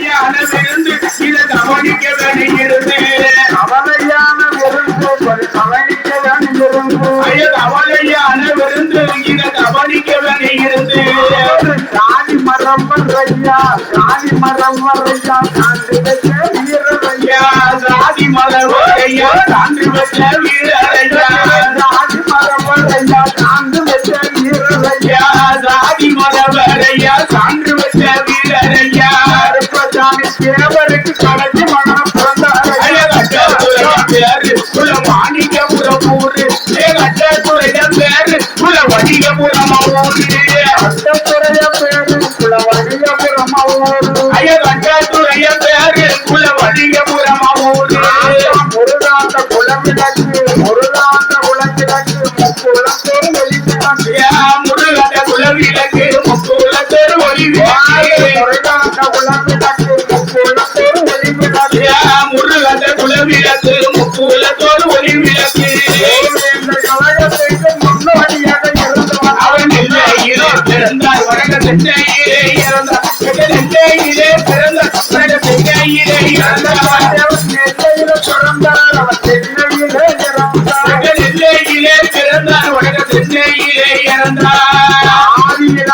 கவலையான விருந்து இதை கவனிக்க வேண்டியிருந்து கவலையான விருந்து கவனிக்க வேண்டியிருந்து கவலையான விருந்து இதை கவனிக்க வேண்டியிருந்து ஜாதி மரம் வரையா ஜாதி மரம் வரையா சான்று வச்ச வீரரையா ஜாதி மரம் வரையா சான்று வச்ச வீரரையா ஜாதி மரம் வரையா சான்று வச்ச வீரரையா ஜாதி மரம் வரையா சான்று வச்ச வீரரையா சாமி தேவருக்கு கடைசி மனம் பிறந்தாரையா பேரு குல மாணிக்கபுரம் ஊரு அட்டத்துறைய பேரு குல வணிகபுரம் ஊரு அட்டத்துறைய பேரு குல வணிகபுரம் ஊரு அட்டத்துறைய பேரு குல வணிகபுரம் ஊரு முருகாந்த குலவிளக்கு முருகாந்த குலவிளக்கு முக்குலத்தோடு வெளிவிளக்கு முருகாந்த குலவிளக்கு முக்குலத்தோடு ஒளிவிளக்கு முருகாந்த குலவிளக்கு முக்குலத்தோடு வெளிவிளக்கு முருகாந்த குலவிளக்கு முக்குலத்தோடு ஒளிவிளக்கு இந்த கழகத்திற்கு முன்னோடியாக இருந்தவன் அவன் நெல்லையிலே பிறந்தார் வணக்க சென்னையிலே இறந்தார் நெல்லையிலே பிறந்தார் வணக்க சென்னையிலே இறந்தார் நெல்லையில பிறந்தார் அவன் சென்னையிலே இறந்தார் நெல்லையிலே பிறந்தார் வணக்க சென்னையிலே இறந்தார் ஆதியில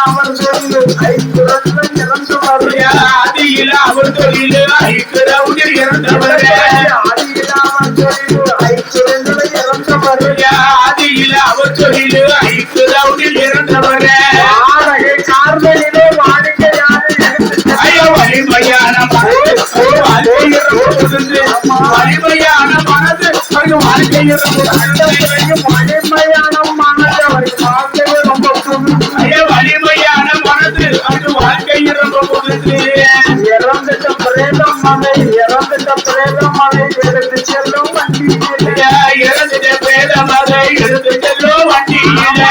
அவர் சொல்லு ஐந்துரத்துல இறந்தவர் ஆதியில அவர் தொழில் ஐக்கிரவுடில் இறந்தவர் ஆதியில அவர் சொல்லு ஐந்துரத்துல இறந்தவர் ஆதியில அவர் தொழில் ஐக்கிரவுடில் இறந்தவர் வாடகை கார்களிலே வாடிக்கையாக வலிமையான வலிமையான மனது அவருக்கு வாழ்க்கையில் வலிமையான மனது அவருக்கு வாழ்க்கையை ரொம்ப புதுசு வலிமையான மனது அவருக்கு வாழ்க்கையில் ரொம்ப புதுசு இறந்துட்ட பிரேதம் மலை எடுத்து செல்லும் வண்டி இறந்துட்ட பிரேதமலை எடுத்து செல்லும் வண்டியில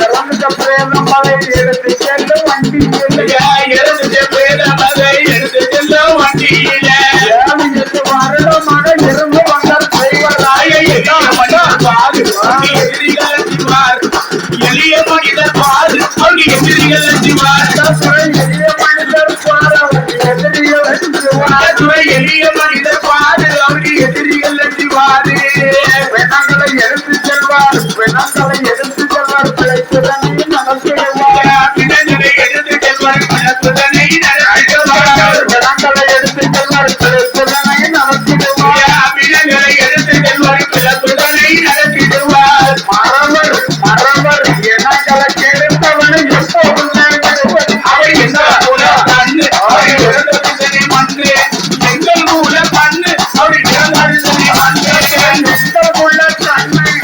இறந்துட்ட பிரேதம் மலை எடுத்து செல்லும் வண்டியில இறந்துட்ட பிரேதமலை எடுத்து செல்லும் வண்டியில வருடமாக இருந்து வந்தார் செய்வராய எளிய மனிதர் பாரு அவங்க எதிரிகள் அஞ்சுவார் எளிய மனிதர் பாரு எதிரிகள் எளிய மனிதர் பாரு அவங்க எதிரிகள் அஞ்சுவாரு பெணங்களை எடுத்து செல்வார் பிழைப்புதனை நடத்திடுவார் பிணங்களை எடுத்து செல்வார் பிழைப்புதனை பெணங்களை எடுத்து செல்வார் பிழைப்புதனை நடத்திடுவார் பிணங்களை எடுத்து செல்வார் பிழைப்புதனை நடத்திடுவார் மறவர் இனங்களை கெடுத்தவனை எப்போதும் அவர் என்ன கண்ணு அவர் இறந்தது மண்ணு எங்கள் மூல கண்ணு அவர் இறந்தது மண்ணு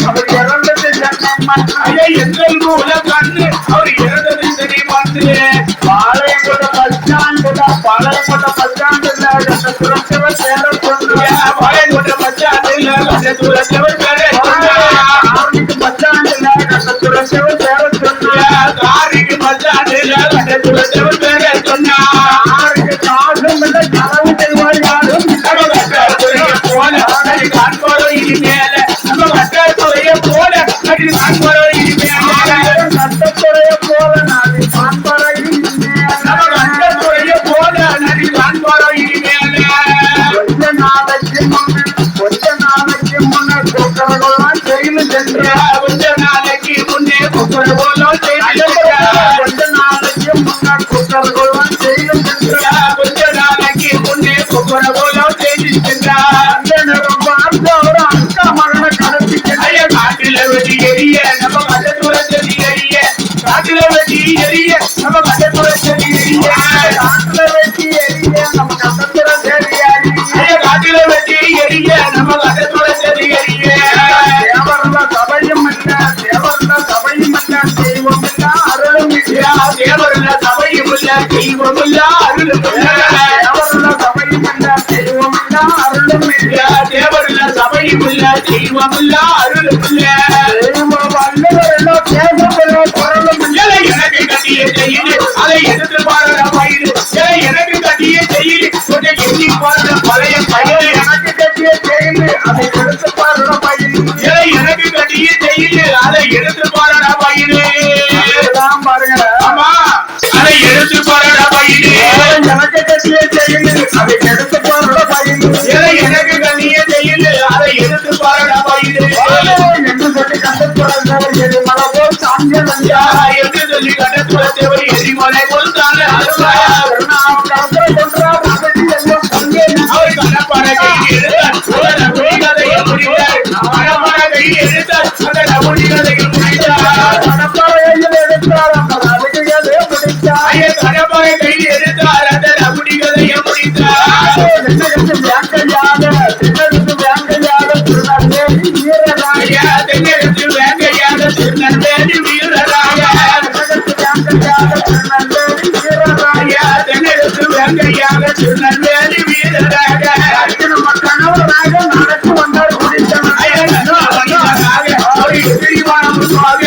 அவர் இறந்தது ஜன்மை மண்ணு எங்கள் மூல கண்ணு அவர் இறந்தது சரி மண்ணு பாளையங்கோட பஸ் ஸ்டாண்டுல சுரட்சவர் சேர பாளையங்கோட்ட பச்சாண்டில் சுரட்சவர் பேர கார்னிக்கு பஸ் ஸ்டாண்டுல சுரட்சவர் சேர காரிக்கு பச்சாண்டில் சுரட்சவர் பேர சொன்னா யாருக்கு காசும் இல்லை களவு செய்வார் யாரும் போல காண்போரோ இனி மேல நம்ம கட்டத்துறைய போல காண்போரோ இனி மேல சட்டத்துறைய போல நாளை காண்பறையில் நம்ம கட்டத்துறைய போல நடி காண்போரோ இனி மேல கொஞ்ச நாளைக்கு முன்ன கொக்கரெல்லாம் ஜெயிலு சென்ற கொஞ்ச நாளைக்கு முன்னே கொக்கரெல்லாம் ஜெயிலு கொஞ்ச நாளைக்கு முன்ன கொக்கரெல்லாம் ஜெயிலு சென்ற கொஞ்ச நாளைக்கு முன்னே கொக்கரெல்லாம் ஜெயிலு பார்த்து அவர் அக்கா மகனை கடத்தி காட்டில வெட்டி எரிய நம்ம கட்டத்துறை செடி எரிய காட்டில வெட்டி எரிய நம்ம கட்டத்துறை செடி எரிய காட்டுல வெட்டி எரிய நம்ம கட்டத்துறை சரி காட்டில வெட்டி எரிய நம்ம கட்டத்துறை செடி எரிய தேவர்ல சபையும் இல்ல தெய்வம் இல்ல அருளும் தேவர்ல சபையும் இல்ல தெய்வம் இல்ல அருளும் தேவர்ல சபையும் இல்ல தெய்வம் இல்ல அருளும் தேவர்ல சபையும் இல்ல தெய்வம் இல்ல அருளும் வல்லவரெல்லாம் தேசத்திலோ குரலும் எனக்கு கட்டிய செய்யுது அதை எடுத்து பாருற பயிர் எனக்கு கட்டிய செய்யுது கொஞ்சம் எண்ணி பாருற பழைய பயிர் எனக்கு கட்டிய செய்து அதை எடுத்து பாருட பயிர் எனக்கு கட்டிய செய்யுது அதை எடுத்து பாருற பயிர் பாருங்க ஆமா அதை எடுத்து பாருற பயிர் கண்ணிய செய்யுது அதை எடுத்து போற பயிர் எனக்கு கண்ணிய செய்யுது அதை எடுத்து பாருடா பயிர் என்று சொல்லி கண்டத்துறவர் எரிமலை போல் சாங்கிய வந்தா என்று சொல்லி கண்டத்துறவர் எரிமலை போல் தாங்க அவர் கணப்பான கையில் எடுத்தார் கதையை முடித்தார் கணப்பான கையில் எடுத்தார் அந்த நபுடி கதையை முடித்தார் கடப்பாறையில் எடுத்தார் அந்த நபிகளே முடித்தார் கணப்பான கையில் எடுத்தார் அந்த நபுடி கதையை முடித்தார் தென்னெடுத்து வேங்கையாக திருநெல்வேலி வீரராக தென்னெடுத்து வேங்கையாக திருநெல்வேலி வீரராக கணவராக நடக்கு வந்தார் ஒரு எதிரிவானமாக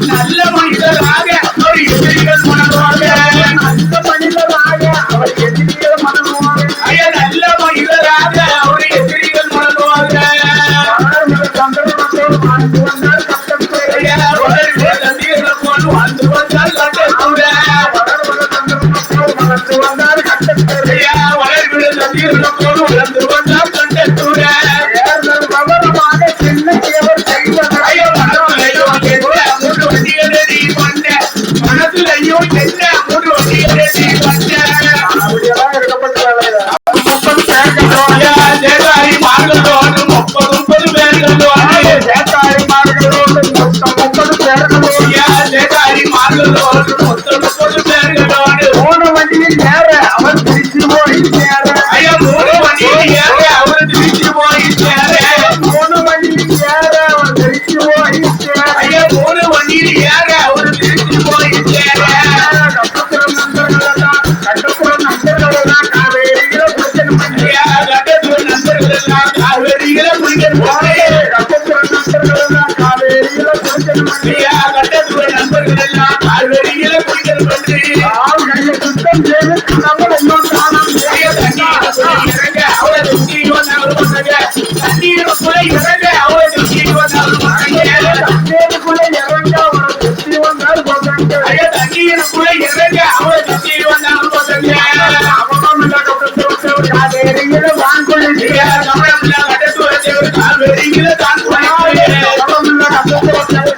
நல்ல மனிதராக ஒரு எதிரிகள் மனமாக அந்த மனிதராக அவர் எதிரிகள் மனமாக நல்ல மனிதராக ஒரு எதிரிகள் மனமாக சந்தர்ப்பத்தோடு வாழ்ந்து வந்தார் கட்டத்துறை வாழ்ந்து வந்தால் கட்டத்தூர வளர்ந்து வந்தார் கட்டத்துறை வளர்விட தந்தீர்களோடு வளர்ந்து வந்தால் கட்டத்தூர விவரமாக சின்னவர் மூன்று வண்டிகளை நீ பண்ண மனசுலையோ என்ன மூன்று வண்டிகளை நீ பண்ண அப்படியெல்லாம் இருக்கப்பட்ட சேதாரி மார்களோடு 30 பேர்களோடு சேத்தாரி மார்களோடு 30 பேர்களோடு சேதாரி மார்களோடு 30 பேர்களோடு போன வண்டியில் ஏற அவர் திருச்சி போய் சேர மூணு வண்டியில் ஏற அவர் திருச்சி போய் சேர போன வண்டியில் ஏற அவர் திருச்சி போய் சேர மூணு வண்டியில் ஏற அவர் திருச்சி போய் சேர கட்டப்புறம் நண்பர்களெல்லாம் காவேரியில குளிக்கணும் கட்டத்துறை நண்பர்கள் எல்லாம் காவேரியில குளிக்கணும் கட்டப்புறம் நண்பர்களெல்லாம் காவேரியில குளிக்கணும் கட்டத்துறை நண்பர்கள் எல்லாம் காவேரியில குளிக்கணும் ஆள்களை சுத்தம் செய்து கணவன் இன்னும் காணாம இறங்க அவளை சுற்றி தண்ணீருக்குள்ள இறங்க அவளை சுற்றி தண்ணீருக்குள்ள இறங்க அவரை சுற்றி வந்தார் பசங்க தண்ணீருக்குள்ள இறங்க அவளை சுற்றி வந்தாலும் பசங்க காவேரியில வாங்கொள்ளி கட்டத்துறை காவேரியில தான்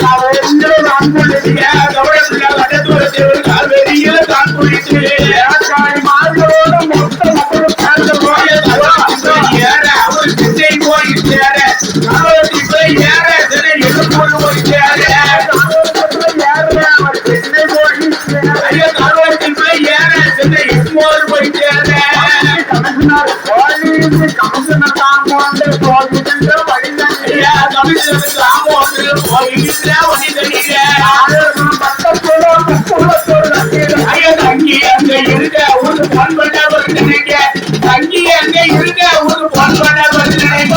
காவேரியில வாங்கொள்ளி காவேரியில தான் குளித்து மார்களோட மொத்த மக்கள் ஏற அவர் திசை போய் சேர போய் ஏற தினை எழுப்போடு போய் சேர அவர் பெண்ணை போய் காலத்தில் போய் ஏற தினை எழுப்போடு போய் சேர கமிஷனர் காம்பவுண்ட் போகின்ற வழிதண்ணீர் கமிஷனர் காம்பவுண்ட் போகின்ற வழிதண்ணீர் தங்கி அங்க இருக்க ஒரு பொன் பண்ணவர் நினைக்க தங்கி அங்க இருக்க ஒரு பொன் பண்ணவர் நினைக்க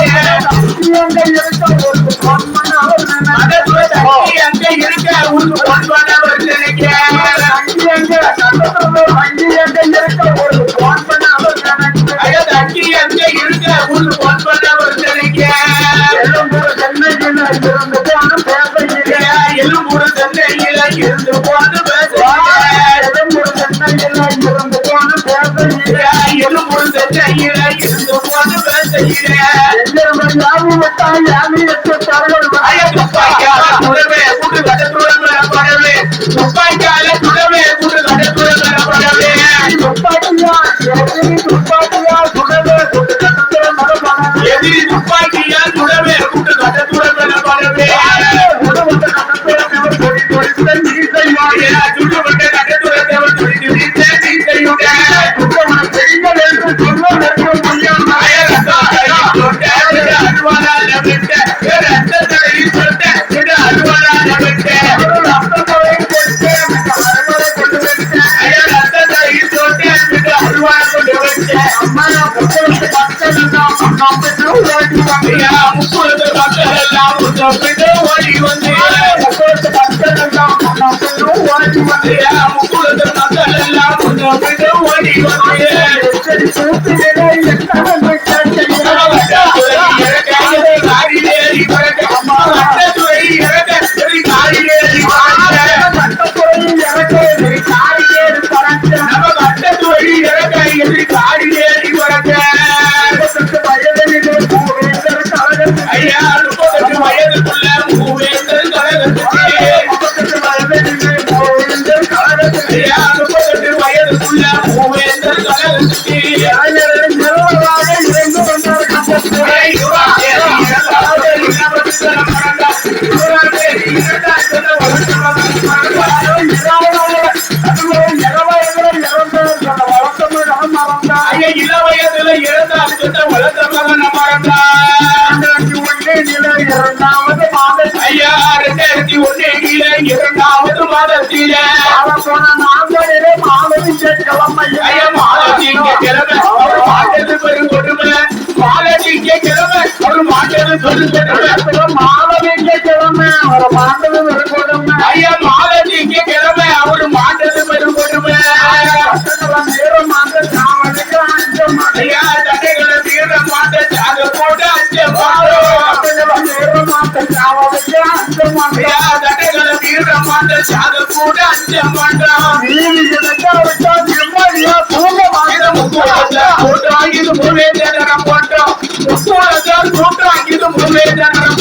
தங்கி அங்க இருக்க ஒரு பொன் பண்ணவர் நினைக்க தங்கி அங்க இருக்க ஒரு பொன் பண்ணவர் நினைக்க எலும்பூர் சென்னையில இருந்து போது எலும்பூர் சென்னையில இருந்து போது துப்பாக்கியால துடவே கூட்டு கட்டத்துடன் படவே எதிரி துப்பாக்கியால் துடவே கூட்டு கட்டத்துடன் படவே சுட்டுப்பட்ட கட்டத்துடன் ஓடி வந்து ஓடி வந்து மூவேந்தர் கலகத்துக்கு நிறுவனமாக இருந்து வந்தார் கம்பத்திலே. இளவயதுல இறந்தார் சொன்ன வளர்த்த மகன் மறந்தான். இரண்டாவது மாதத்தில் ஐயா 2001 இரண்டாவது மாதத்தில போன நாங்களிலே மாதவிங்க கிழமை ஐயா மாதத்திங்க கிழமை அவர் மாட்டது பெரும் கொடுமை. மாதத்திங்க கிழமை அவர் மாட்டது பெரும் கொடுமை. மாதவிங்க கிழமை அவர் மாண்டது கொடுமை. ஐயா மாதத்திங்க கிழமை அவர் மாட்டது பெரும் கொடுமை. நேரம் மாத சாவனுக்கு அஞ்சம் ஐயா தடைகளை மீற மாட்ட சாக போட்டு அச்சம் நேரம் மாத சாவனுக்கு அஞ்சம் ஐயா தடைகளை மீற மாட்ட சாக போட்டு அச்சம் பண்றான். நிம்மதியா தூங்கமாக கூட்டாங்கிது மூவேந்தரம் போட்டோம். கூட்டாங்கிது மூவேந்தரம்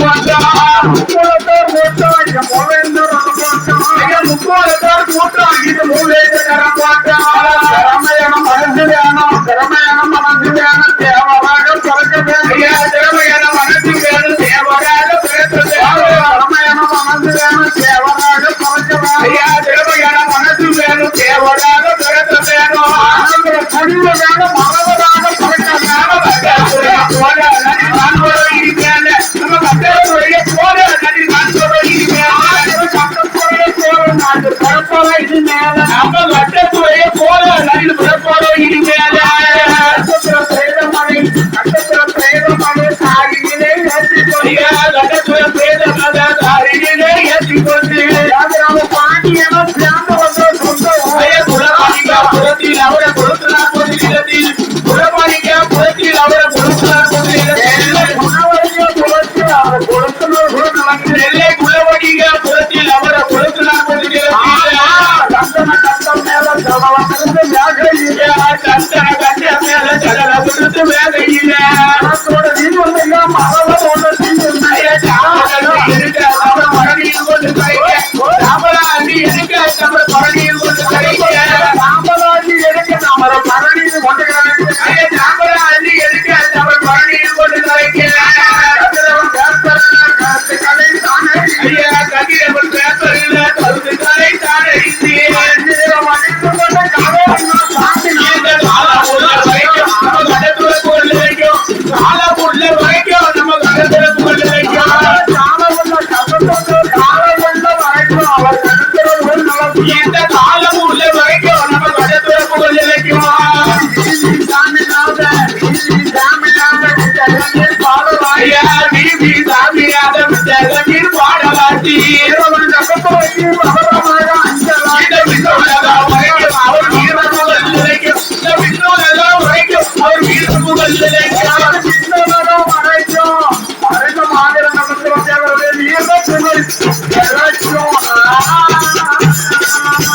போட்டோம். முக்கோலத்தார் கூட்டாங்கிது மூவேந்தரம் போட்டோம். திறமையான மனசு வேணும் தேவராக பிறக்க வேண்டும். ஐயா திறமையான மனசு வேணும் தேவராக பிறக்க வேண்டும். திறமையான மனசு வேணும் தேவராக பிறக்க வேண்டும். ஐயா திறமையான மனசு வேணும் தேவராக பிறக்க வேண்டும். முடிவு வேணும் மனவராக பிறக்க வேண்டும். பாடலாட்டி